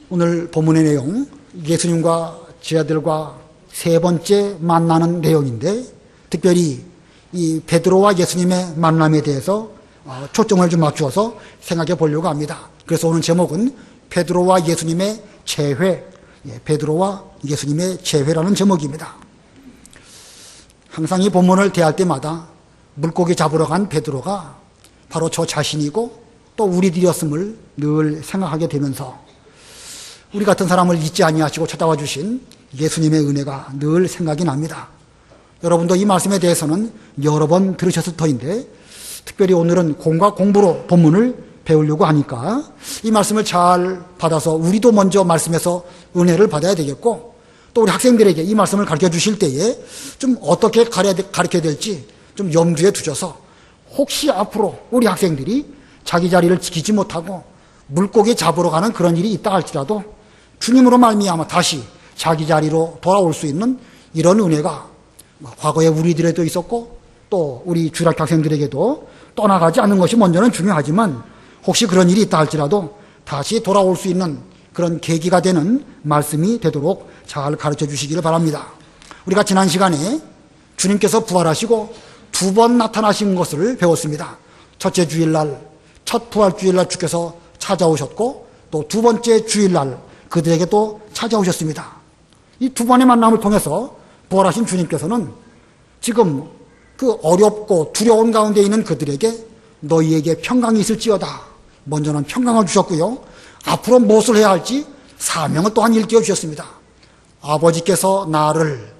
오늘 본문의 내용, 예수님과 제자들과 세 번째 만나는 내용인데, 특별히 이 베드로와 예수님의 만남에 대해서 초점을 좀 맞추어서 생각해 보려고 합니다. 그래서 오늘 제목은 베드로와 예수님의 재회, 베드로와 예수님의 재회라는 제목입니다. 항상 이 본문을 대할 때마다 물고기 잡으러 간 베드로가 바로 저 자신이고 또 우리들이었음을 늘 생각하게 되면서 우리 같은 사람을 잊지 아니하시고 찾아와 주신 예수님의 은혜가 늘 생각이 납니다. 여러분도 이 말씀에 대해서는 여러 번 들으셨을 터인데, 특별히 오늘은 공과 공부로 본문을 배우려고 하니까 이 말씀을 잘 받아서 우리도 먼저 말씀에서 은혜를 받아야 되겠고, 또 우리 학생들에게 이 말씀을 가르쳐 주실 때에 좀 어떻게 가르쳐야 될지 좀 염두에 두셔서, 혹시 앞으로 우리 학생들이 자기 자리를 지키지 못하고 물고기 잡으러 가는 그런 일이 있다 할지라도 주님으로 말미암아 다시 자기 자리로 돌아올 수 있는 이런 은혜가 과거에 우리들에도 있었고 또 우리 주일학교 학생들에게도 떠나가지 않는 것이 먼저는 중요하지만, 혹시 그런 일이 있다 할지라도 다시 돌아올 수 있는 그런 계기가 되는 말씀이 되도록 잘 가르쳐 주시기를 바랍니다. 우리가 지난 시간에 주님께서 부활하시고 두 번 나타나신 것을 배웠습니다. 첫째 주일날, 첫 부활 주일날 주께서 찾아오셨고, 또 두 번째 주일날 그들에게 또 찾아오셨습니다. 이 두 번의 만남을 통해서 부활하신 주님께서는 지금 그 어렵고 두려운 가운데 있는 그들에게 너희에게 평강이 있을지어다, 먼저는 평강을 주셨고요, 앞으로 무엇을 해야 할지 사명을 또한 일깨워 주셨습니다. 아버지께서 나를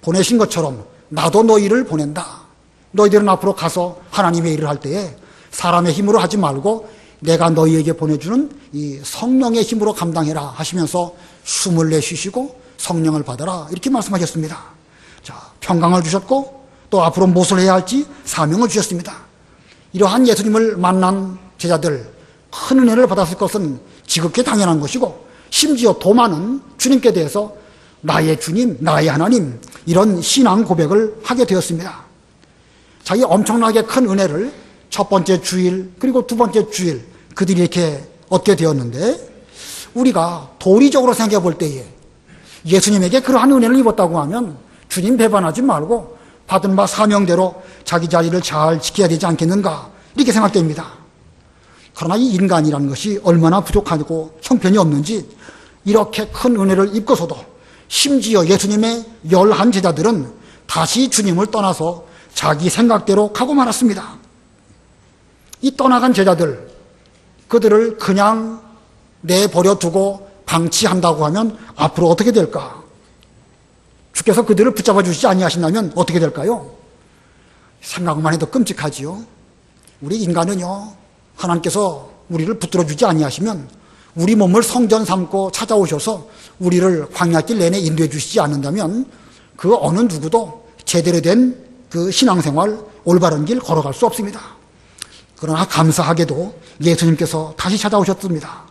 보내신 것처럼 나도 너희를 보낸다. 너희들은 앞으로 가서 하나님의 일을 할 때에 사람의 힘으로 하지 말고 내가 너희에게 보내주는 이 성령의 힘으로 감당해라 하시면서 숨을 내쉬시고 성령을 받아라, 이렇게 말씀하셨습니다. 자, 평강을 주셨고 또 앞으로 무엇을 해야 할지 사명을 주셨습니다. 이러한 예수님을 만난 제자들, 큰 은혜를 받았을 것은 지극히 당연한 것이고, 심지어 도마는 주님께 대해서 나의 주님, 나의 하나님, 이런 신앙 고백을 하게 되었습니다. 자, 이 엄청나게 큰 은혜를 첫 번째 주일 그리고 두 번째 주일 그들이 이렇게 얻게 되었는데, 우리가 도리적으로 생각해 볼 때에 예수님에게 그러한 은혜를 입었다고 하면 주님 배반하지 말고 받은 바 사명대로 자기 자리를 잘 지켜야 되지 않겠는가, 이렇게 생각됩니다. 그러나 이 인간이라는 것이 얼마나 부족하고 형편이 없는지 이렇게 큰 은혜를 입고서도 심지어 예수님의 11 제자들은 다시 주님을 떠나서 자기 생각대로 가고 말았습니다. 이 떠나간 제자들, 그들을 그냥 내버려 두고 방치한다고 하면 앞으로 어떻게 될까? 주께서 그들을 붙잡아 주시지 아니하신다면 어떻게 될까요? 생각만 해도 끔찍하지요. 우리 인간은요, 하나님께서 우리를 붙들어 주지 아니하시면 우리 몸을 성전 삼고 찾아오셔서 우리를 광야길 내내 인도해 주시지 않는다면 그 어느 누구도 제대로 된 그 신앙생활, 올바른 길 걸어갈 수 없습니다. 그러나 감사하게도 예수님께서 다시 찾아오셨습니다.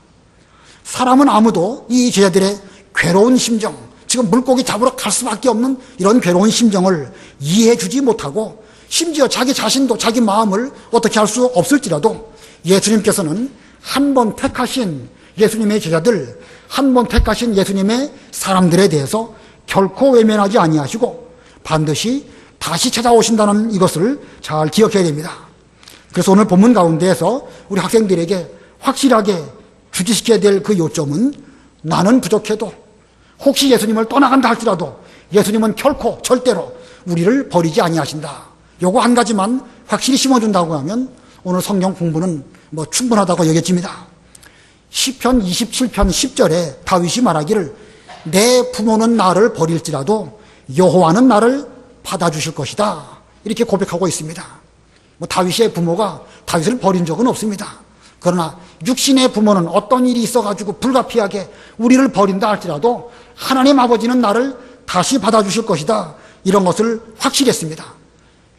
사람은 아무도 이 제자들의 괴로운 심정, 지금 물고기 잡으러 갈 수밖에 없는 이런 괴로운 심정을 이해해 주지 못하고, 심지어 자기 자신도 자기 마음을 어떻게 할 수 없을지라도 예수님께서는 한 번 택하신 예수님의 제자들, 한 번 택하신 예수님의 사람들에 대해서 결코 외면하지 아니하시고 반드시 다시 찾아오신다는 이것을 잘 기억해야 됩니다. 그래서 오늘 본문 가운데에서 우리 학생들에게 확실하게 주지시켜야 될 그 요점은, 나는 부족해도 혹시 예수님을 떠나간다 할지라도 예수님은 결코 절대로 우리를 버리지 아니하신다. 요거 한 가지만 확실히 심어준다고 하면 오늘 성경 공부는 충분하다고 여겨집니다. 시편 27편 10절에 다윗이 말하기를 내 부모는 나를 버릴지라도 여호와는 나를 받아주실 것이다, 이렇게 고백하고 있습니다. 다윗의 부모가 다윗을 버린 적은 없습니다. 그러나 육신의 부모는 어떤 일이 있어가지고 불가피하게 우리를 버린다 할지라도 하나님 아버지는 나를 다시 받아주실 것이다, 이런 것을 확실했습니다.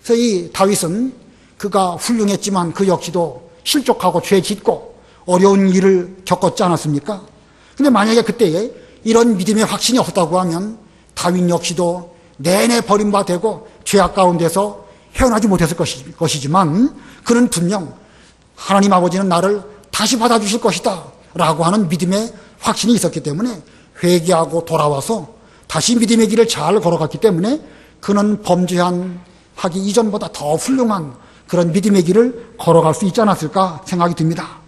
그래서 이 다윗은 그가 훌륭했지만 그 역시도 실족하고 죄 짓고 어려운 일을 겪었지 않았습니까? 근데 만약에 그때에 이런 믿음의 확신이 없었다고 하면 다윗 역시도 내내 버림받고 죄악 가운데서 헤어나지 못했을 것이지만, 그는 분명 하나님 아버지는 나를 다시 받아주실 것이다 라고 하는 믿음의 확신이 있었기 때문에 회개하고 돌아와서 다시 믿음의 길을 잘 걸어갔기 때문에 그는 범죄하기 이전보다 더 훌륭한 그런 믿음의 길을 걸어갈 수 있지 않았을까 생각이 듭니다.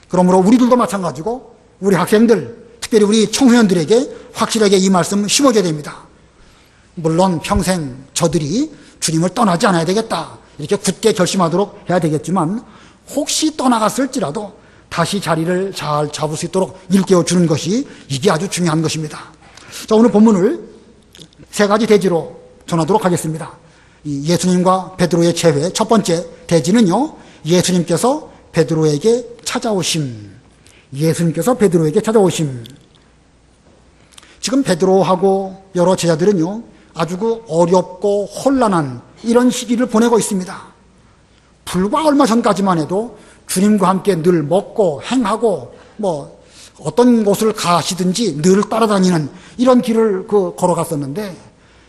그러므로 우리들도 마찬가지고 우리 학생들, 특별히 우리 청소년들에게 확실하게 이 말씀 심어줘야 됩니다. 물론 평생 저들이 주님을 떠나지 않아야 되겠다, 이렇게 굳게 결심하도록 해야 되겠지만, 혹시 떠나갔을지라도 다시 자리를 잘 잡을 수 있도록 일깨워주는 것이, 이게 아주 중요한 것입니다. 자, 오늘 본문을 세 가지 대지로 전하도록 하겠습니다. 이 예수님과 베드로의 재회, 첫 번째 대지는요, 예수님께서 베드로에게 찾아오심. 예수님께서 베드로에게 찾아오심. 지금 베드로하고 여러 제자들은요, 아주 어렵고 혼란한 이런 시기를 보내고 있습니다. 불과 얼마 전까지만 해도 주님과 함께 늘 먹고 행하고 어떤 곳을 가시든지 늘 따라다니는 이런 길을 걸어갔었는데,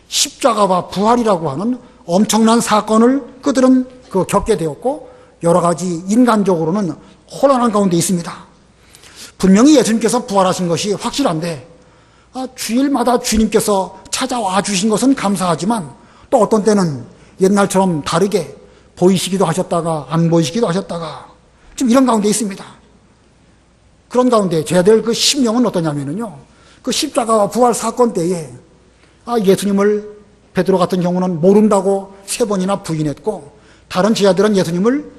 십자가와 부활이라고 하는 엄청난 사건을 그들은 겪게 되었고, 여러 가지 인간적으로는 혼란한 가운데 있습니다. 분명히 예수님께서 부활하신 것이 확실한데, 주일마다 주님께서 찾아와 주신 것은 감사하지만, 또 어떤 때는 옛날처럼 다르게 보이시기도 하셨다가 안 보이시기도 하셨다가 좀 이런 가운데 있습니다. 그런 가운데 제자들 그 심령은 어떠냐면요, 그 십자가와 부활 사건 때에 예수님을 베드로 같은 경우는 모른다고 3번이나 부인했고, 다른 제자들은 예수님을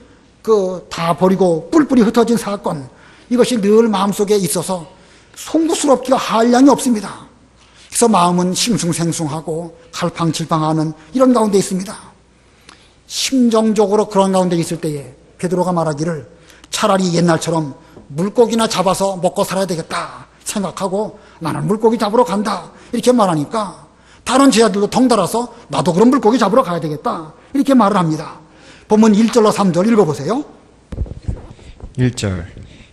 다 버리고 뿔뿔이 흩어진 사건, 이것이 늘 마음속에 있어서 송구스럽기가 한량이 없습니다. 그래서 마음은 싱숭생숭하고 갈팡질팡하는 이런 가운데 있습니다. 심정적으로 그런 가운데 있을 때에 베드로가 말하기를, 차라리 옛날처럼 물고기나 잡아서 먹고 살아야 되겠다 생각하고 나는 물고기 잡으러 간다 이렇게 말하니까, 다른 제자들도 덩달아서 나도 그럼 물고기 잡으러 가야 되겠다 이렇게 말을 합니다. 본문 1절로 3절 읽어보세요. 1절.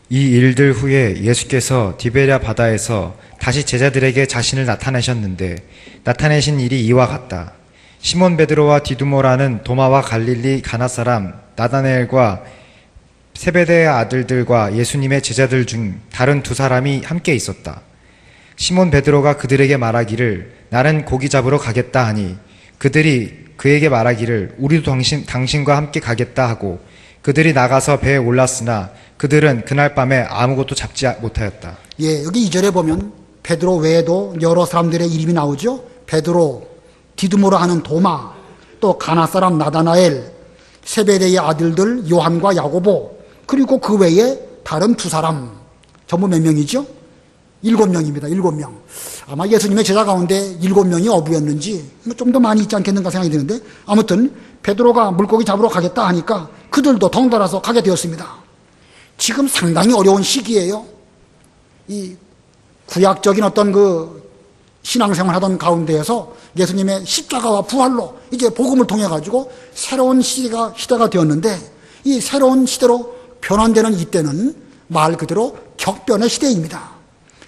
이 일들 후에 예수께서 디베랴 바다에서 다시 제자들에게 자신을 나타내셨는데, 나타내신 일이 이와 같다. 시몬 베드로와 디두모라는 도마와 갈릴리 가나 사람 나다나엘과 세베대의 아들들과 예수님의 제자들 중 다른 2사람이 함께 있었다. 시몬 베드로가 그들에게 말하기를, 나는 고기 잡으러 가겠다 하니, 그들이 그에게 말하기를, 우리도 당신과 함께 가겠다 하고, 그들이 나가서 배에 올랐으나 그들은 그날 밤에 아무것도 잡지 못하였다. 예, 여기 2절에 보면 베드로 외에도 여러 사람들의 이름이 나오죠. 베드로, 디두모라 하는 도마, 또 가나 사람 나다나엘, 세베대의 아들들 요한과 야고보, 그리고 그 외에 다른 2사람, 전부 몇 명이죠? 7명입니다. 7명. 아마 예수님의 제자 가운데 7명이 어부였는지 좀 더 많이 있지 않겠는가 생각이 드는데, 아무튼 베드로가 물고기 잡으러 가겠다 하니까 그들도 덩달아서 가게 되었습니다. 지금 상당히 어려운 시기예요. 이 구약적인 어떤 신앙생활 하던 가운데에서 예수님의 십자가와 부활로 이제 복음을 통해 가지고 새로운 시대가 되었는데, 이 새로운 시대로 변환되는 이때는 말 그대로 격변의 시대입니다.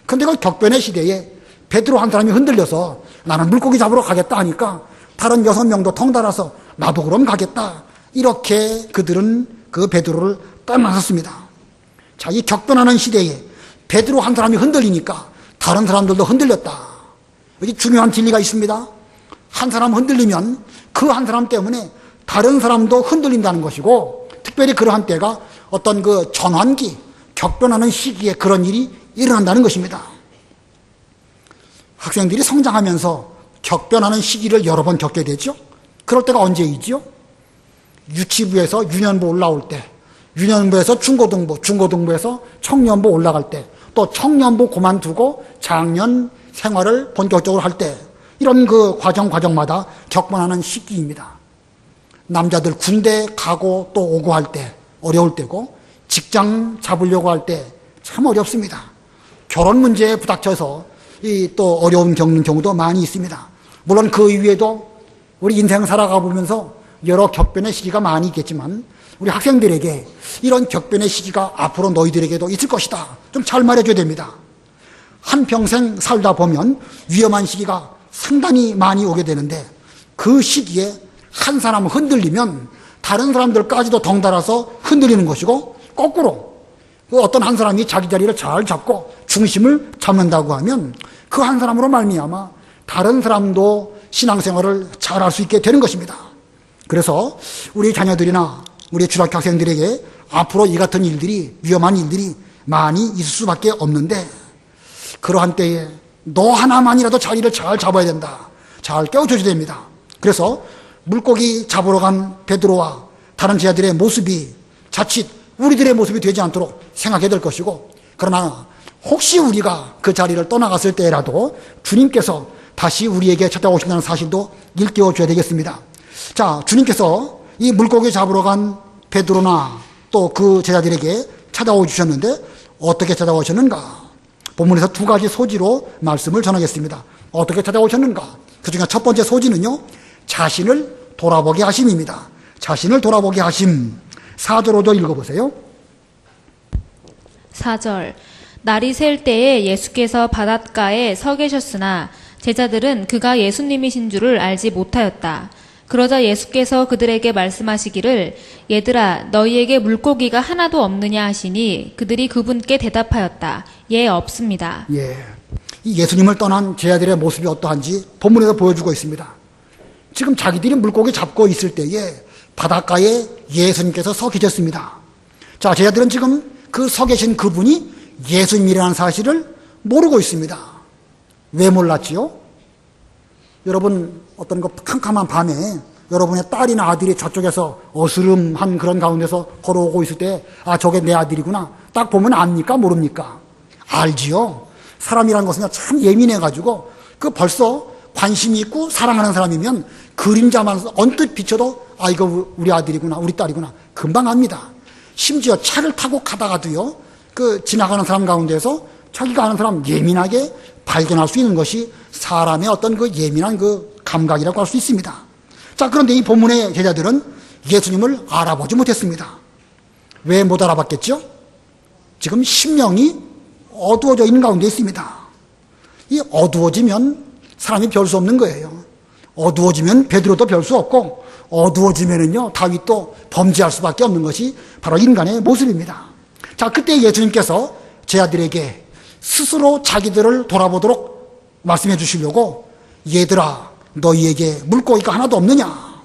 그런데 그 격변의 시대에 베드로 한 사람이 흔들려서 나는 물고기 잡으러 가겠다 하니까 다른 6명도 덩달아서 나도 그럼 가겠다, 이렇게 그들은 그 베드로를 떠나섰습니다. 자, 이 격변하는 시대에 베드로 한 사람이 흔들리니까 다른 사람들도 흔들렸다. 여기 중요한 진리가 있습니다. 한 사람 흔들리면 그 한 사람 때문에 다른 사람도 흔들린다는 것이고, 특별히 그러한 때가 어떤 전환기, 격변하는 시기에 그런 일이 일어난다는 것입니다. 학생들이 성장하면서 격변하는 시기를 여러 번 겪게 되죠. 그럴 때가 언제이죠? 유치부에서 유년부 올라올 때, 유년부에서 중고등부, 중고등부에서 청년부 올라갈 때, 또 청년부 그만두고 장년 생활을 본격적으로 할 때, 이런 과정마다 격변하는 시기입니다. 남자들 군대 가고 또 오고 할 때 어려울 때고, 직장 잡으려고 할 때 참 어렵습니다. 결혼 문제에 부닥쳐서 또 어려움 겪는 경우도 많이 있습니다. 물론 그 이외에도 우리 인생 살아가 보면서 여러 격변의 시기가 많이 있겠지만, 우리 학생들에게 이런 격변의 시기가 앞으로 너희들에게도 있을 것이다, 좀 잘 말해줘야 됩니다. 한평생 살다 보면 위험한 시기가 상당히 많이 오게 되는데, 그 시기에 한 사람 흔들리면 다른 사람들까지도 덩달아서 흔들리는 것이고, 거꾸로 어떤 한 사람이 자기 자리를 잘 잡고 중심을 잡는다고 하면 그 한 사람으로 말미암아 다른 사람도 신앙생활을 잘할 수 있게 되는 것입니다. 그래서 우리 자녀들이나 우리 중학교 학생들에게 앞으로 이 같은 일들이, 위험한 일들이 많이 있을 수밖에 없는데, 그러한 때에 너 하나만이라도 자리를 잘 잡아야 된다. 잘 깨워줘야 됩니다. 그래서 물고기 잡으러 간 베드로와 다른 제자들의 모습이 자칫 우리들의 모습이 되지 않도록 생각해야 될 것이고, 그러나 혹시 우리가 그 자리를 떠나갔을 때라도 주님께서 다시 우리에게 찾아오신다는 사실도 일깨워줘야 되겠습니다. 자, 주님께서 이 물고기 잡으러 간 베드로나 또 그 제자들에게 찾아오셨는데 어떻게 찾아오셨는가? 본문에서 두 가지 소지로 말씀을 전하겠습니다. 어떻게 찾아오셨는가? 그 중에 첫 번째 소지는요, 자신을 돌아보게 하심입니다. 자신을 돌아보게 하심. 4절 5절 읽어보세요. 4절. 날이 셀 때에 예수께서 바닷가에 서 계셨으나 제자들은 그가 예수님이신 줄을 알지 못하였다. 그러자 예수께서 그들에게 말씀하시기를 얘들아 너희에게 물고기가 하나도 없느냐 하시니 그들이 그분께 대답하였다. 예, 없습니다. 예, 이 예수님을 떠난 제자들의 모습이 어떠한지 본문에서 보여주고 있습니다. 지금 자기들이 물고기 잡고 있을 때에 바닷가에 예수님께서 서 계셨습니다. 자, 제자들은 지금 그 서 계신 그분이 예수님이라는 사실을 모르고 있습니다. 왜 몰랐지요? 여러분, 어떤 거 캄캄한 밤에 여러분의 딸이나 아들이 저쪽에서 어스름한 그런 가운데서 걸어오고 있을 때, 아, 저게 내 아들이구나. 딱 보면 압니까? 모릅니까? 알지요. 사람이라는 것은 참 예민해가지고 그 벌써 관심이 있고 사랑하는 사람이면 그림자만 언뜻 비춰도 아, 이거 우리 아들이구나, 우리 딸이구나. 금방 압니다. 심지어 차를 타고 가다가도요, 그 지나가는 사람 가운데서 자기가 아는 사람 예민하게 발견할 수 있는 것이 사람의 어떤 그 예민한 그 감각이라고 할 수 있습니다. 자, 그런데 이 본문의 제자들은 예수님을 알아보지 못했습니다. 왜 못 알아봤겠죠? 지금 심령이 어두워져 있는 가운데 있습니다. 이 어두워지면 사람이 별 수 없는 거예요. 어두워지면 베드로도 별 수 없고, 어두워지면은요 다윗도 범죄할 수밖에 없는 것이 바로 인간의 모습입니다. 자, 그때 예수님께서 제자들에게 스스로 자기들을 돌아보도록 말씀해 주시려고 얘들아 너희에게 물고기가 하나도 없느냐?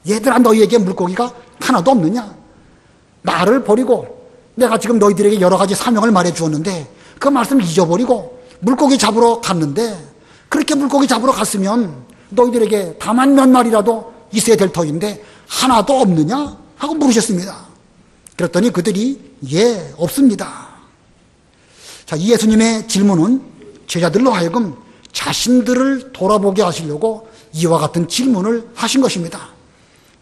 얘들아 너희에게 물고기가 하나도 없느냐? 나를 버리고 내가 지금 너희들에게 여러 가지 사명을 말해 주었는데 그 말씀을 잊어버리고 물고기 잡으러 갔는데, 그렇게 물고기 잡으러 갔으면 너희들에게 다만 몇 마리라도 있어야 될 터인데 하나도 없느냐? 하고 물으셨습니다. 그랬더니 그들이 예, 없습니다. 자, 이 예수님의 질문은 제자들로 하여금 자신들을 돌아보게 하시려고 이와 같은 질문을 하신 것입니다.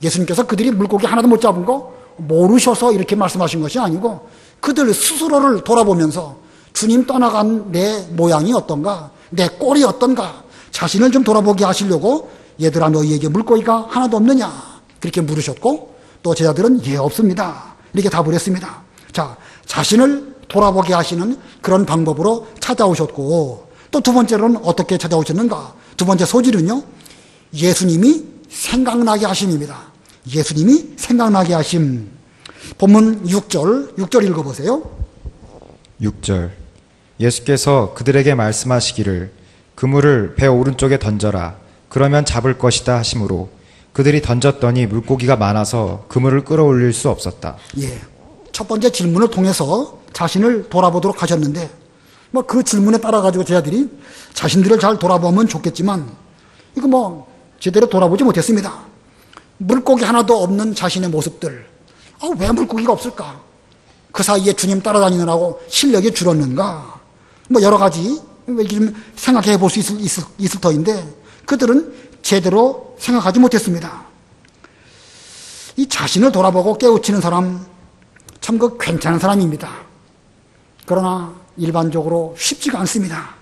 예수님께서 그들이 물고기 하나도 못 잡은 거 모르셔서 이렇게 말씀하신 것이 아니고 그들 스스로를 돌아보면서 주님 떠나간 내 모양이 어떤가, 내 꼴이 어떤가, 자신을 좀 돌아보게 하시려고 얘들아 너희에게 물고기가 하나도 없느냐 그렇게 물으셨고, 또 제자들은 예, 없습니다 이렇게 답을 했습니다. 자, 자신을 돌아보게 하시는 그런 방법으로 찾아오셨고, 또 두 번째로는 어떻게 찾아오셨는가? 두 번째 소질은요, 예수님이 생각나게 하심입니다. 예수님이 생각나게 하심. 본문 6절 읽어보세요. 6절. 예수께서 그들에게 말씀하시기를 그물을 배 오른쪽에 던져라. 그러면 잡을 것이다 하심으로 그들이 던졌더니 물고기가 많아서 그물을 끌어올릴 수 없었다. 예, 첫 번째 질문을 통해서 자신을 돌아보도록 하셨는데, 뭐 그 질문에 따라 가지고 제자들이 자신들을 잘 돌아보면 좋겠지만 이거 뭐 제대로 돌아보지 못했습니다. 물고기 하나도 없는 자신의 모습들, 왜 물고기가 없을까? 그 사이에 주님 따라다니느라고 실력이 줄었는가? 뭐 여러 가지 좀 생각해 볼 수 있을 터인데 그들은 제대로 생각하지 못했습니다. 이 자신을 돌아보고 깨우치는 사람 참 그 괜찮은 사람입니다. 그러나 일반적으로 쉽지가 않습니다.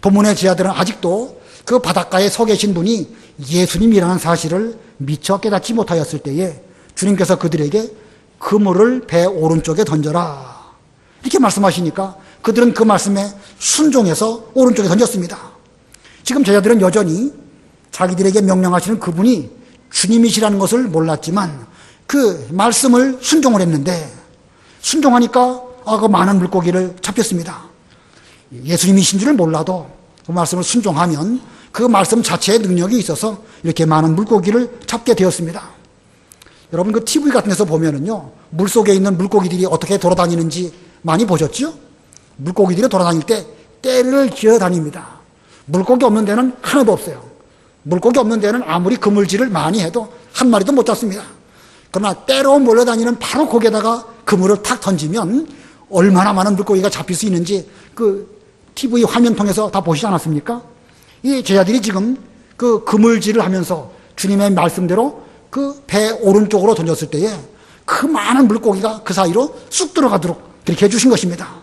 본문의 제자들은 아직도 그 바닷가에 서 계신 분이 예수님이라는 사실을 미처 깨닫지 못하였을 때에 주님께서 그들에게 그물을 배 오른쪽에 던져라 이렇게 말씀하시니까 그들은 그 말씀에 순종해서 오른쪽에 던졌습니다. 지금 제자들은 여전히 자기들에게 명령하시는 그분이 주님이시라는 것을 몰랐지만 그 말씀을 순종을 했는데, 순종하니까 그 많은 물고기를 잡혔습니다. 예수님이신 줄을 몰라도 그 말씀을 순종하면 그 말씀 자체의 능력이 있어서 이렇게 많은 물고기를 잡게 되었습니다. 여러분 그 TV 같은 데서 보면은요, 물속에 있는 물고기들이 어떻게 돌아다니는지 많이 보셨죠? 물고기들이 돌아다닐 때 떼를 기어 다닙니다. 물고기 없는 데는 하나도 없어요. 물고기 없는 데는 아무리 그물질을 많이 해도 한 마리도 못 잡습니다. 그러나 떼로 몰려다니는 바로 거기에다가 그물을 탁 던지면 얼마나 많은 물고기가 잡힐 수 있는지 그 TV 화면 통해서 다 보시지 않았습니까? 이 제자들이 지금 그 그물질을 하면서 주님의 말씀대로 그 배 오른쪽으로 던졌을 때에 그 많은 물고기가 그 사이로 쑥 들어가도록 그렇게 해주신 것입니다.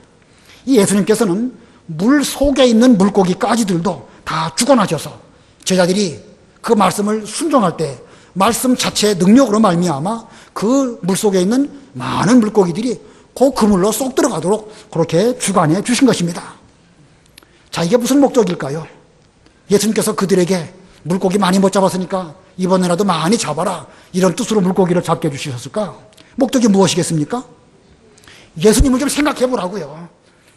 이 예수님께서는 물 속에 있는 물고기까지들도 다 죽어나셔서 제자들이 그 말씀을 순종할 때 말씀 자체의 능력으로 말미암아 그 물속에 있는 많은 물고기들이 그 그물로 쏙 들어가도록 그렇게 주관해 주신 것입니다. 자, 이게 무슨 목적일까요? 예수님께서 그들에게 물고기 많이 못 잡았으니까 이번에라도 많이 잡아라, 이런 뜻으로 물고기를 잡게 해주셨을까? 목적이 무엇이겠습니까? 예수님을 좀 생각해 보라고요.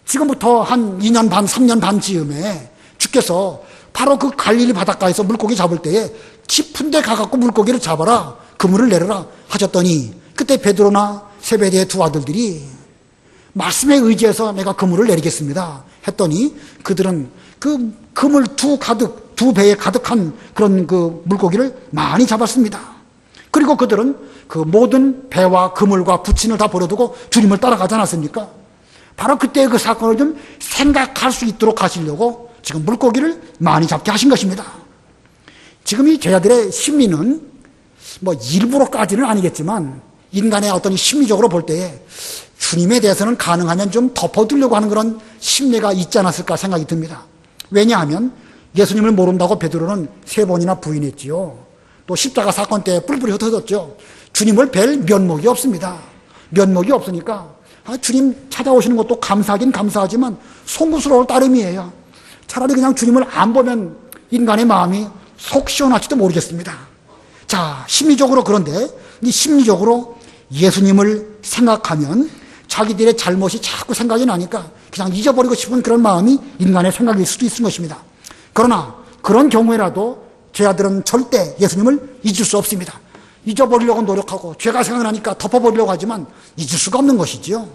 지금부터 한 2년 반, 3년 반 즈음에 주께서 바로 그 갈릴리 바닷가에서 물고기 잡을 때에 깊은 데 가갖고 물고기를 잡아라, 그물을 내려라 하셨더니 그때 베드로나 세베대의 두 아들들이 말씀에 의지해서 내가 그물을 내리겠습니다 했더니 그들은 그 그물 두 배에 가득한 그런 그 물고기를 많이 잡았습니다. 그리고 그들은 그 모든 배와 그물과 부친을 다 버려두고 주님을 따라가지 않았습니까? 바로 그때 그 사건을 좀 생각할 수 있도록 하시려고 지금 물고기를 많이 잡게 하신 것입니다. 지금 이 제자들의 심리는 뭐 일부러까지는 아니겠지만 인간의 어떤 심리적으로 볼 때에 주님에 대해서는 가능하면 좀 덮어두려고 하는 그런 심리가 있지 않았을까 생각이 듭니다. 왜냐하면 예수님을 모른다고 베드로는 3번이나 부인했지요. 또 십자가 사건 때 뿔뿔이 흩어졌죠. 주님을 뵐 면목이 없습니다. 면목이 없으니까 주님 찾아오시는 것도 감사하긴 감사하지만 송구스러울 따름이에요. 차라리 그냥 주님을 안 보면 인간의 마음이 속 시원할지도 모르겠습니다. 자, 심리적으로 그런데 이 심리적으로 예수님을 생각하면 자기들의 잘못이 자꾸 생각이 나니까 그냥 잊어버리고 싶은 그런 마음이 인간의 생각일 수도 있는 것입니다. 그러나 그런 경우에라도 제자들은 절대 예수님을 잊을 수 없습니다. 잊어버리려고 노력하고 죄가 생각나니까 덮어버리려고 하지만 잊을 수가 없는 것이지요.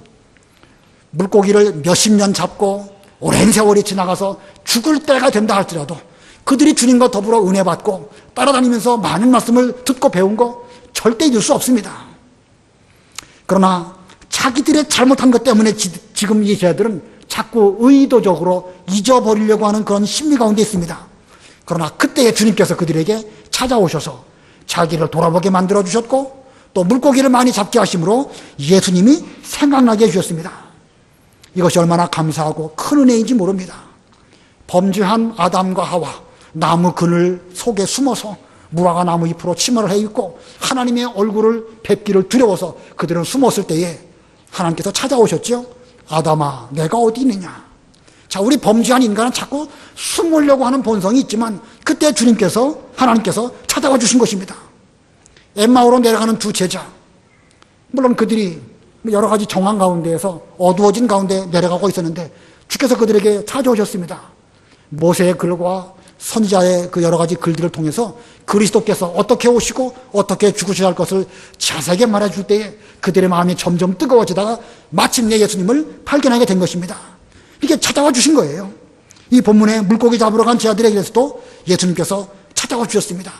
물고기를 몇십 년 잡고 오랜 세월이 지나가서 죽을 때가 된다 할지라도 그들이 주님과 더불어 은혜 받고 따라다니면서 많은 말씀을 듣고 배운 거 절대 잊을 수 없습니다. 그러나 자기들의 잘못한 것 때문에 지금 이 제자들은 자꾸 의도적으로 잊어버리려고 하는 그런 심리 가운데 있습니다. 그러나 그때에 주님께서 그들에게 찾아오셔서 자기를 돌아보게 만들어주셨고 또 물고기를 많이 잡게 하심으로 예수님이 생각나게 해주셨습니다. 이것이 얼마나 감사하고 큰 은혜인지 모릅니다. 범죄한 아담과 하와 나무 그늘 속에 숨어서 무화과 나무 잎으로 치마를 해입고 하나님의 얼굴을 뵙기를 두려워서 그들은 숨었을 때에 하나님께서 찾아오셨죠. 아담아, 내가 어디 있느냐. 자, 우리 범죄한 인간은 자꾸 숨으려고 하는 본성이 있지만 그때 주님께서, 하나님께서 찾아와 주신 것입니다. 엠마오로 내려가는 두 제자, 물론 그들이 여러 가지 정황 가운데에서 어두워진 가운데 내려가고 있었는데 주께서 그들에게 찾아오셨습니다. 모세의 글과 선지자의 그 여러 가지 글들을 통해서 그리스도께서 어떻게 오시고 어떻게 죽으셔야 할 것을 자세하게 말해줄 때에 그들의 마음이 점점 뜨거워지다가 마침내 예수님을 발견하게 된 것입니다. 이게 찾아와 주신 거예요. 이 본문에 물고기 잡으러 간 제자들에게서도 예수님께서 찾아와 주셨습니다.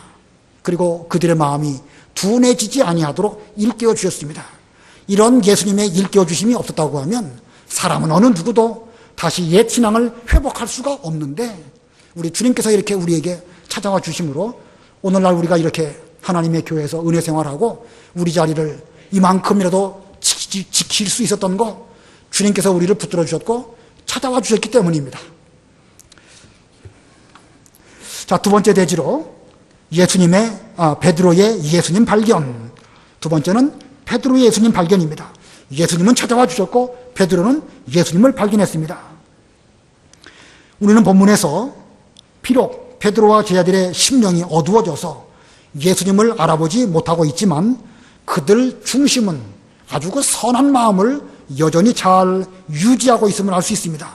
그리고 그들의 마음이 둔해지지 아니하도록 일깨워 주셨습니다. 이런 예수님의 일깨워 주심이 없었다고 하면 사람은 어느 누구도 다시 옛 신앙을 회복할 수가 없는데 우리 주님께서 이렇게 우리에게 찾아와 주심으로 오늘날 우리가 이렇게 하나님의 교회에서 은혜 생활하고 우리 자리를 이만큼이라도 지킬 수 있었던 거 주님께서 우리를 붙들어 주셨고 찾아와 주셨기 때문입니다. 자, 두 번째 대지로 베드로의 예수님 발견. 두 번째는 베드로의 예수님 발견입니다. 예수님은 찾아와 주셨고 베드로는 예수님을 발견했습니다. 우리는 본문에서 비록 베드로와 제자들의 심령이 어두워져서 예수님을 알아보지 못하고 있지만 그들 중심은 아주 그 선한 마음을 여전히 잘 유지하고 있음을 알 수 있습니다.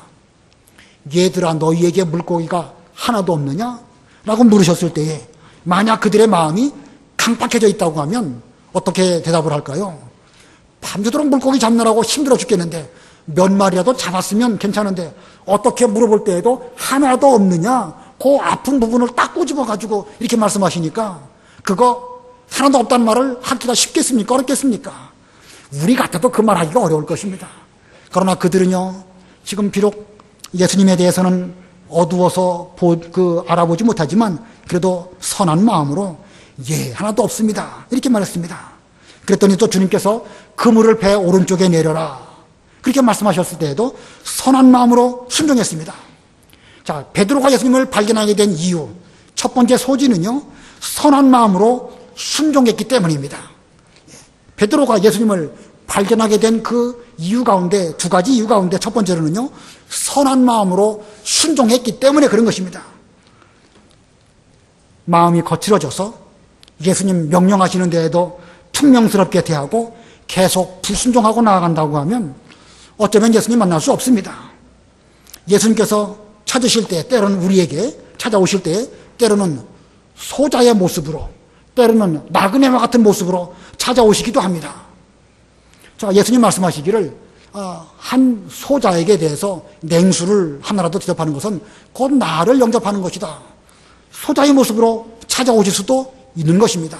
얘들아 너희에게 물고기가 하나도 없느냐? 라고 물으셨을 때에 만약 그들의 마음이 강팍해져 있다고 하면 어떻게 대답을 할까요? 밤새도록 물고기 잡느라고 힘들어 죽겠는데 몇 마리라도 잡았으면 괜찮은데 어떻게 물어볼 때에도 하나도 없느냐? 그 아픈 부분을 딱 꼬집어가지고 이렇게 말씀하시니까 그거 하나도 없다는 말을 하기가 쉽겠습니까? 어렵겠습니까? 우리 같아도 그 말하기가 어려울 것입니다. 그러나 그들은요, 지금 비록 예수님에 대해서는 어두워서 알아보지 못하지만 그래도 선한 마음으로 예, 하나도 없습니다. 이렇게 말했습니다. 그랬더니 또 주님께서 그물을 배 오른쪽에 내려라. 그렇게 말씀하셨을 때에도 선한 마음으로 순종했습니다. 자, 베드로가 예수님을 발견하게 된 이유, 첫 번째 소지는요, 선한 마음으로 순종했기 때문입니다. 베드로가 예수님을 발견하게 된 그 이유 가운데, 두 가지 이유 가운데 첫 번째로는요, 선한 마음으로 순종했기 때문에 그런 것입니다. 마음이 거칠어져서 예수님 명령하시는 데에도 퉁명스럽게 대하고 계속 불순종하고 나아간다고 하면 어쩌면 예수님 만날 수 없습니다. 예수님께서 찾으실 때, 때로는 우리에게 찾아오실 때, 때로는 소자의 모습으로, 때로는 나그네와 같은 모습으로 찾아오시기도 합니다. 자, 예수님 말씀하시기를 한 소자에게 대해서 냉수를 하나라도 대접하는 것은 곧 나를 영접하는 것이다. 소자의 모습으로 찾아오실 수도 있는 것입니다.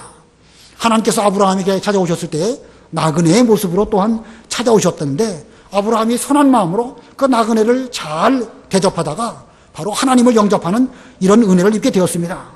하나님께서 아브라함에게 찾아오셨을 때 나그네의 모습으로 또한 찾아오셨던데 아브라함이 선한 마음으로 그 나그네를 잘 대접하다가 바로 하나님을 영접하는 이런 은혜를 입게 되었습니다.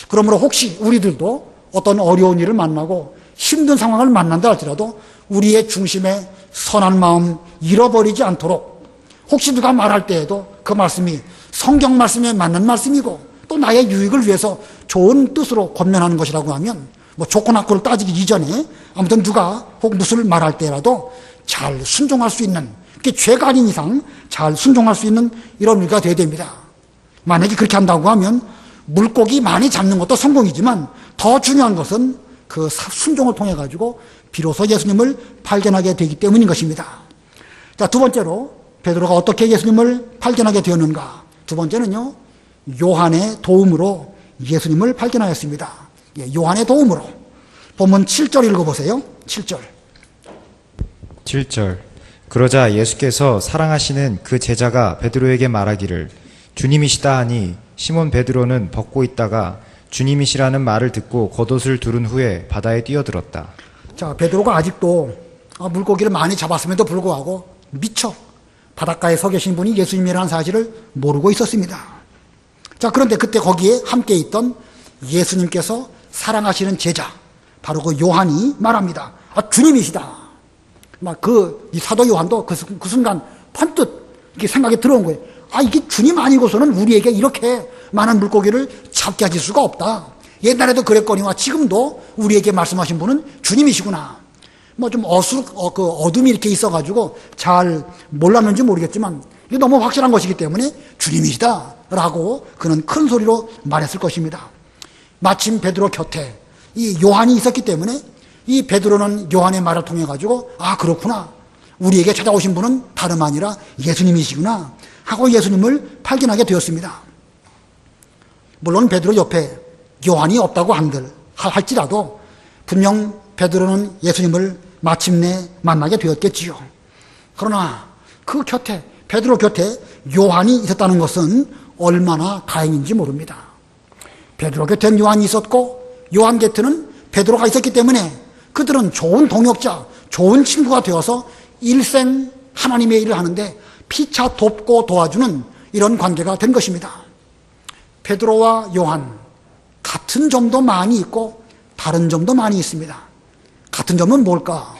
그러므로 혹시 우리들도 어떤 어려운 일을 만나고 힘든 상황을 만난다 할지라도 우리의 중심에 선한 마음 잃어버리지 않도록 혹시 누가 말할 때에도 그 말씀이 성경 말씀에 맞는 말씀이고 또 나의 유익을 위해서 좋은 뜻으로 권면하는 것이라고 하면 뭐 좋고 나쁘를 따지기 이전에 아무튼 누가 혹 무슨 말할 때라도 잘 순종할 수 있는, 그게 죄가 아닌 이상 잘 순종할 수 있는 이런 우리가 되어야 됩니다. 만약에 그렇게 한다고 하면 물고기 많이 잡는 것도 성공이지만 더 중요한 것은 그 순종을 통해 가지고 비로소 예수님을 발견하게 되기 때문인 것입니다. 자, 두 번째로 베드로가 어떻게 예수님을 발견하게 되었는가? 두 번째는요, 요한의 도움으로 예수님을 발견하였습니다. 예, 요한의 도움으로. 본문 7절 읽어보세요. 7절. 7절. 그러자 예수께서 사랑하시는 그 제자가 베드로에게 말하기를 주님이시다 하니 시몬 베드로는 벗고 있다가 주님이시라는 말을 듣고 겉옷을 두른 후에 바다에 뛰어들었다. 자, 베드로가 아직도 물고기를 많이 잡았음에도 불구하고 미처 바닷가에 서 계신 분이 예수님이라는 사실을 모르고 있었습니다. 자, 그런데 그때 거기에 함께 있던 예수님께서 사랑하시는 제자, 바로 그 요한이 말합니다. 주님이시다. 이 사도 요한도 그 순간 번뜩 이렇게 생각이 들어온 거예요. 이게 주님 아니고서는 우리에게 이렇게 많은 물고기를 잡게 하실 수가 없다. 옛날에도 그랬거니와 지금도 우리에게 말씀하신 분은 주님이시구나. 좀 어둠이 이렇게 있어가지고 잘 몰랐는지 모르겠지만 이게 너무 확실한 것이기 때문에 주님이시다 라고 그는 큰 소리로 말했을 것입니다. 마침 베드로 곁에 이 요한이 있었기 때문에 이 베드로는 요한의 말을 통해 가지고 그렇구나, 우리에게 찾아오신 분은 다름 아니라 예수님이시구나 하고 예수님을 발견하게 되었습니다. 물론 베드로 옆에 요한이 없다고 할지라도 분명 베드로는 예수님을 마침내 만나게 되었겠지요. 그러나 그 곁에, 베드로 곁에 요한이 있었다는 것은 얼마나 다행인지 모릅니다. 베드로 곁엔 요한이 있었고 요한 곁에는 베드로가 있었기 때문에 그들은 좋은 동역자, 좋은 친구가 되어서 일생 하나님의 일을 하는데 피차 돕고 도와주는 이런 관계가 된 것입니다. 베드로와 요한, 같은 점도 많이 있고 다른 점도 많이 있습니다. 같은 점은 뭘까?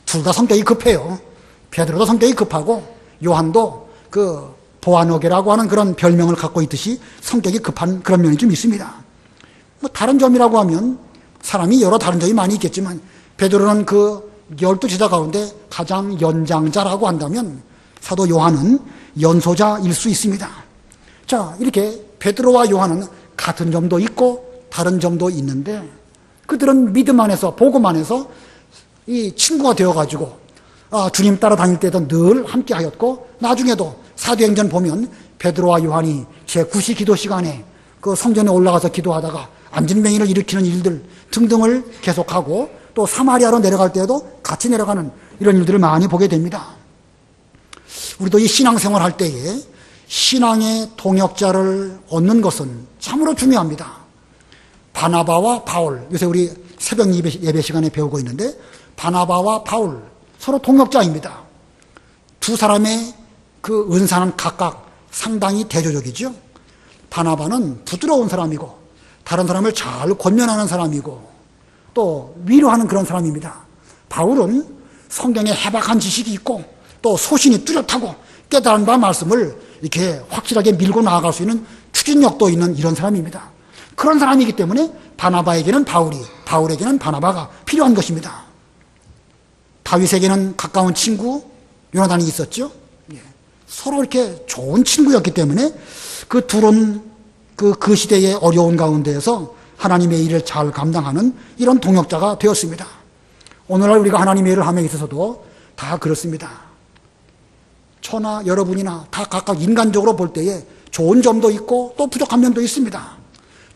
둘 다 성격이 급해요. 베드로도 성격이 급하고 요한도 그 보아노게라고 하는 그런 별명을 갖고 있듯이 성격이 급한 그런 면이 좀 있습니다. 다른 점이라고 하면 사람이 여러 다른 점이 많이 있겠지만 베드로는 그 12제자 가운데 가장 연장자라고 한다면 사도 요한은 연소자일 수 있습니다. 자, 이렇게 베드로와 요한은 같은 점도 있고 다른 점도 있는데 그들은 믿음 안에서, 복음 안에서 이 친구가 되어가지고 주님 따라 다닐 때도 늘 함께 하였고 나중에도 사도행전 보면 베드로와 요한이 제9시 기도 시간에 그 성전에 올라가서 기도하다가 안진뱅이를 일으키는 일들 등등을 계속하고 또 사마리아로 내려갈 때에도 같이 내려가는 이런 일들을 많이 보게 됩니다. 우리도 이 신앙생활 할 때에 신앙의 동역자를 얻는 것은 참으로 중요합니다. 바나바와 바울, 요새 우리 새벽 예배 시간에 배우고 있는데 바나바와 바울 서로 동역자입니다. 두 사람의 그 은사는 각각 상당히 대조적이죠. 바나바는 부드러운 사람이고 다른 사람을 잘 권면하는 사람이고 또 위로하는 그런 사람입니다. 바울은 성경에 해박한 지식이 있고 또 소신이 뚜렷하고 깨달은 바 말씀을 이렇게 확실하게 밀고 나아갈 수 있는 추진력도 있는 이런 사람입니다. 그런 사람이기 때문에 바나바에게는 바울이, 바울에게는 바나바가 필요한 것입니다. 다윗에게는 가까운 친구 요나단이 있었죠. 서로 이렇게 좋은 친구였기 때문에 그 둘은 그 시대의 어려운 가운데에서 하나님의 일을 잘 감당하는 이런 동역자가 되었습니다. 오늘날 우리가 하나님의 일을 함에 있어서도 다 그렇습니다. 저나 여러분이나 다 각각 인간적으로 볼 때에 좋은 점도 있고 또 부족한 면도 있습니다.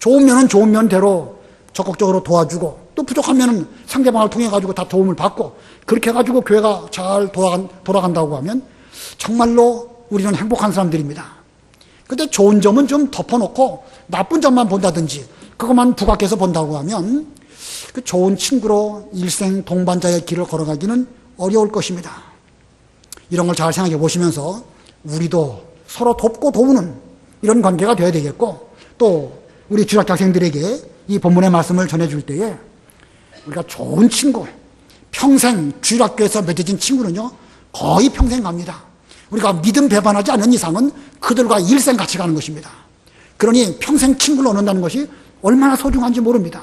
좋은 면은 좋은 면대로 적극적으로 도와주고 또 부족한 면은 상대방을 통해 가지고 다 도움을 받고 그렇게 해가지고 교회가 잘 돌아간다고 하면 정말로 우리는 행복한 사람들입니다. 근데 좋은 점은 좀 덮어놓고 나쁜 점만 본다든지 그것만 부각해서 본다고 하면 그 좋은 친구로 일생 동반자의 길을 걸어가기는 어려울 것입니다. 이런 걸 잘 생각해 보시면서 우리도 서로 돕고 도우는 이런 관계가 되어야 되겠고 또 우리 주일학교 학생들에게 이 본문의 말씀을 전해줄 때에 우리가 좋은 친구, 평생 주일학교에서 맺어진 친구는요 거의 평생 갑니다. 우리가 믿음 배반하지 않는 이상은 그들과 일생 같이 가는 것입니다. 그러니 평생 친구를 얻는다는 것이 얼마나 소중한지 모릅니다.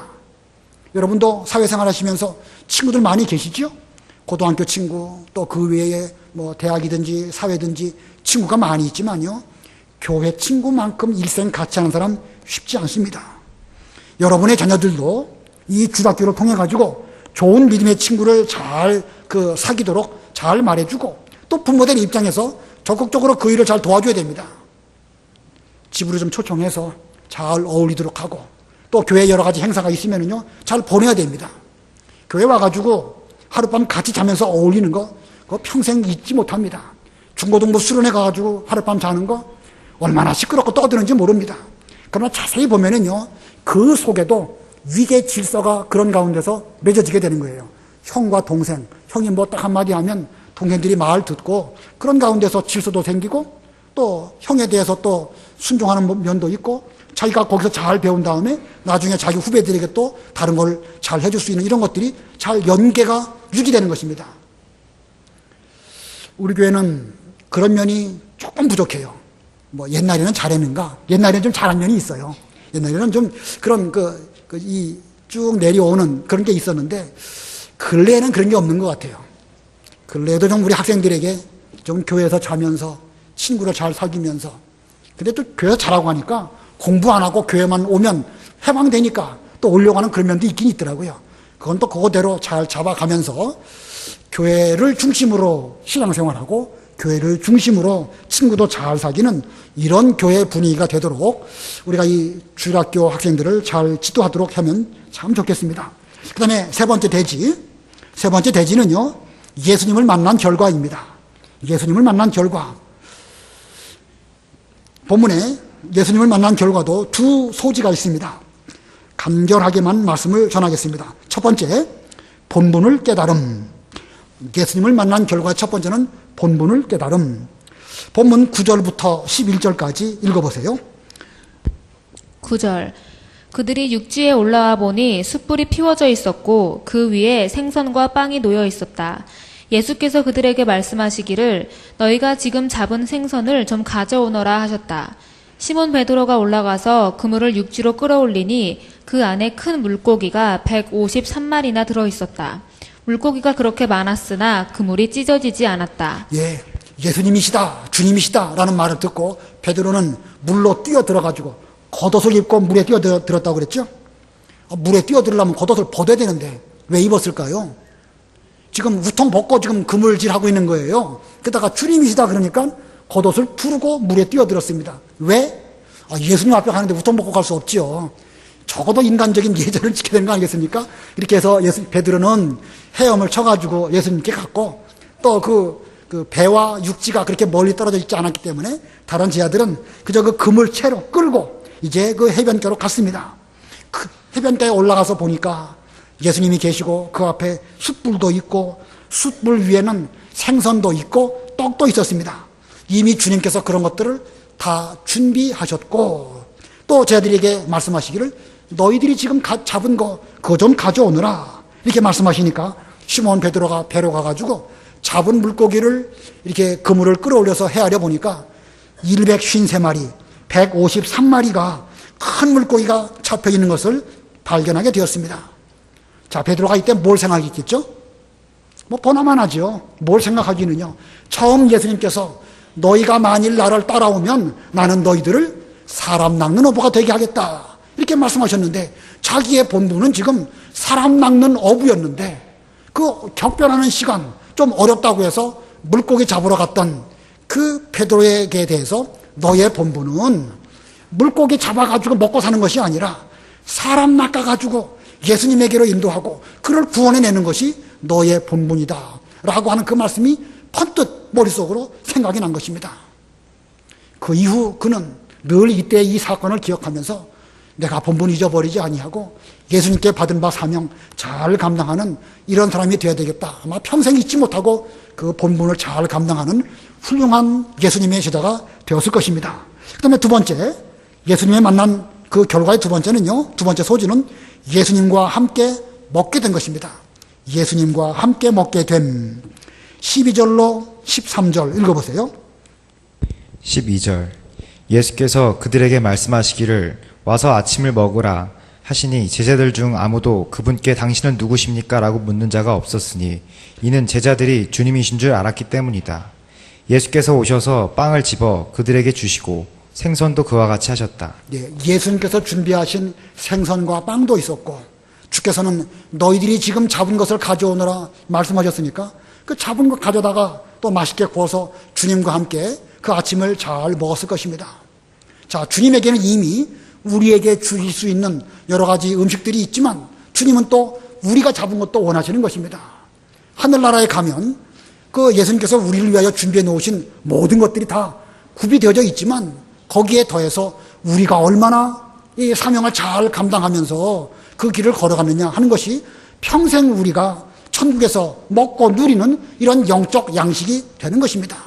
여러분도 사회생활 하시면서 친구들 많이 계시죠? 고등학교 친구, 또 그 외에 뭐 대학이든지 사회든지 친구가 많이 있지만요. 교회 친구만큼 일생 같이 하는 사람 쉽지 않습니다. 여러분의 자녀들도 이 주일학교를 통해 가지고 좋은 믿음의 친구를 잘 사귀도록 잘 말해주고 또 부모들 입장에서 적극적으로 그 일을 잘 도와줘야 됩니다. 집으로 좀 초청해서 잘 어울리도록 하고 또 교회 여러 가지 행사가 있으면요 잘 보내야 됩니다. 교회 와가지고 하룻밤 같이 자면서 어울리는 거 그거 평생 잊지 못합니다. 중고등부 수련회 가가지고 하룻밤 자는 거 얼마나 시끄럽고 떠드는지 모릅니다. 그러나 자세히 보면은요 그 속에도 위계 질서가 그런 가운데서 맺어지게 되는 거예요. 형과 동생, 형이 뭐 딱 한마디 하면 동생들이 말 듣고 그런 가운데서 질서도 생기고 또 형에 대해서 또 순종하는 면도 있고 자기가 거기서 잘 배운 다음에 나중에 자기 후배들에게 또 다른 걸 잘 해줄 수 있는 이런 것들이 잘 연계가 유지되는 것입니다. 우리 교회는 그런 면이 조금 부족해요. 뭐 옛날에는 잘했는가? 옛날에는 좀 잘한 면이 있어요. 옛날에는 좀 그런 이 쭉 내려오는 그런 게 있었는데 근래에는 그런 게 없는 것 같아요. 근래에도 좀 우리 학생들에게 좀 교회에서 자면서 친구를 잘 사귀면서 근데 또 교회에서 자라고 하니까 공부 안 하고 교회만 오면 해방되니까 또 오려고 하는 그런 면도 있긴 있더라고요. 그건 또 그거대로 잘 잡아가면서 교회를 중심으로 신앙생활하고 교회를 중심으로 친구도 잘 사귀는 이런 교회 분위기가 되도록 우리가 이 주일학교 학생들을 잘 지도하도록 하면 참 좋겠습니다. 그 다음에 세 번째 대지는요 예수님을 만난 결과입니다. 예수님을 만난 결과. 본문에 예수님을 만난 결과도 두 소지가 있습니다. 간결하게만 말씀을 전하겠습니다. 첫 번째, 본분을 깨달음. 예수님을 만난 결과의 첫 번째는 본분을 깨달음. 본문 9절부터 11절까지 읽어보세요. 9절. 그들이 육지에 올라와 보니 숯불이 피워져 있었고 그 위에 생선과 빵이 놓여 있었다. 예수께서 그들에게 말씀하시기를 너희가 지금 잡은 생선을 좀 가져오너라 하셨다. 시몬 베드로가 올라가서 그물을 육지로 끌어올리니 그 안에 큰 물고기가 153마리나 들어있었다. 물고기가 그렇게 많았으나 그물이 찢어지지 않았다. 예, 예수님이시다, 주님이시다 라는 말을 듣고 베드로는 물로 뛰어들어가지고 겉옷을 입고 물에 뛰어들었다고 그랬죠? 물에 뛰어들으려면 겉옷을 벗어야 되는데 왜 입었을까요? 지금 우통 벗고 지금 그물질하고 있는 거예요. 게다가 주님이시다 그러니까 겉옷을 두르고 물에 뛰어들었습니다. 왜? 예수님 앞에 가는데 우통 벗고 갈 수 없지요. 적어도 인간적인 예절을 지켜야 되는 거 아니겠습니까? 이렇게 해서 베드로는 헤엄을 쳐가지고 예수님께 갔고, 또 그 배와 육지가 그렇게 멀리 떨어져 있지 않았기 때문에 다른 제자들은 그저 그 그물 채로 끌고 이제 그 해변가로 갔습니다. 그 해변가에 올라가서 보니까 예수님이 계시고 그 앞에 숯불도 있고 숯불 위에는 생선도 있고 떡도 있었습니다. 이미 주님께서 그런 것들을 다 준비하셨고, 또 제자들에게 말씀하시기를 너희들이 지금 잡은 거 그거 좀 가져오느라 이렇게 말씀하시니까 시몬 베드로가 배로 가가지고 잡은 물고기를 이렇게 그물을 끌어올려서 헤아려 보니까 153마리 153마리가 큰 물고기가 잡혀 있는 것을 발견하게 되었습니다. 자, 베드로가 이때 뭘 생각했겠죠? 뭐 보나만 하죠. 뭘 생각하기는요. 처음 예수님께서 너희가 만일 나를 따라오면 나는 너희들을 사람 낚는 어부가 되게 하겠다 이렇게 말씀하셨는데, 자기의 본분은 지금 사람 낚는 어부였는데 그 격변하는 시간 좀 어렵다고 해서 물고기 잡으러 갔던 그 베드로에게 대해서 너의 본분은 물고기 잡아가지고 먹고 사는 것이 아니라 사람 낚아가지고 예수님에게로 인도하고 그를 구원해내는 것이 너의 본분이다 라고 하는 그 말씀이 번뜩 머릿속으로 생각이 난 것입니다. 그 이후 그는 늘 이때 이 사건을 기억하면서 내가 본분 잊어버리지 아니하고 예수님께 받은 바 사명 잘 감당하는 이런 사람이 되어야 되겠다. 아마 평생 잊지 못하고 그 본분을 잘 감당하는 훌륭한 예수님의 제자가 되었을 것입니다. 그 다음에 두 번째, 예수님의 만난 그 결과의 두 번째는요, 두 번째 소지는 예수님과 함께 먹게 된 것입니다. 예수님과 함께 먹게 됨. 12절로 13절 읽어보세요. 12절. 예수께서 그들에게 말씀하시기를 와서 아침을 먹으라 하시니 제자들 중 아무도 그분께 당신은 누구십니까? 라고 묻는 자가 없었으니 이는 제자들이 주님이신 줄 알았기 때문이다. 예수께서 오셔서 빵을 집어 그들에게 주시고 생선도 그와 같이 하셨다. 예, 예수님께서 준비하신 생선과 빵도 있었고, 주께서는 너희들이 지금 잡은 것을 가져오느라 말씀하셨으니까 그 잡은 것 가져다가 또 맛있게 구워서 주님과 함께 그 아침을 잘 먹었을 것입니다. 자, 주님에게는 이미 우리에게 주실 수 있는 여러 가지 음식들이 있지만 주님은 또 우리가 잡은 것도 원하시는 것입니다. 하늘나라에 가면 그 예수님께서 우리를 위하여 준비해 놓으신 모든 것들이 다 구비되어져 있지만 거기에 더해서 우리가 얼마나 이 사명을 잘 감당하면서 그 길을 걸어가느냐 하는 것이 평생 우리가 천국에서 먹고 누리는 이런 영적 양식이 되는 것입니다.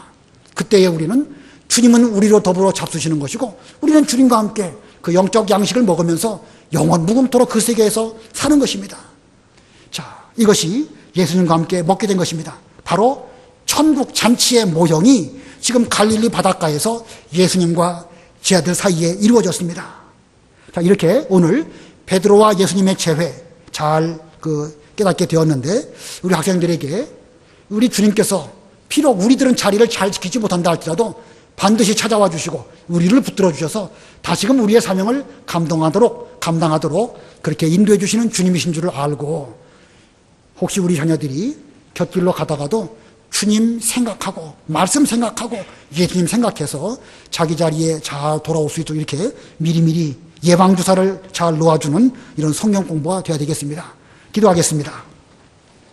그때에 우리는 주님은 우리로 더불어 잡수시는 것이고 우리는 주님과 함께 그 영적 양식을 먹으면서 영원 무궁토록 그 세계에서 사는 것입니다. 자, 이것이 예수님과 함께 먹게 된 것입니다. 바로 천국 잔치의 모형이 지금 갈릴리 바닷가에서 예수님과 제자들 사이에 이루어졌습니다. 자, 이렇게 오늘 베드로와 예수님의 재회 잘 깨닫게 되었는데, 우리 학생들에게 우리 주님께서 비록 우리들은 자리를 잘 지키지 못한다 할지라도 반드시 찾아와 주시고 우리를 붙들어 주셔서 다시금 우리의 사명을 감당하도록 그렇게 인도해 주시는 주님이신 줄을 알고, 혹시 우리 자녀들이 곁길로 가다가도 주님 생각하고 말씀 생각하고 예수님 생각해서 자기 자리에 잘 돌아올 수 있도록 이렇게 미리미리 예방주사를 잘 놓아주는 이런 성경 공부가 되어야 되겠습니다. 기도하겠습니다.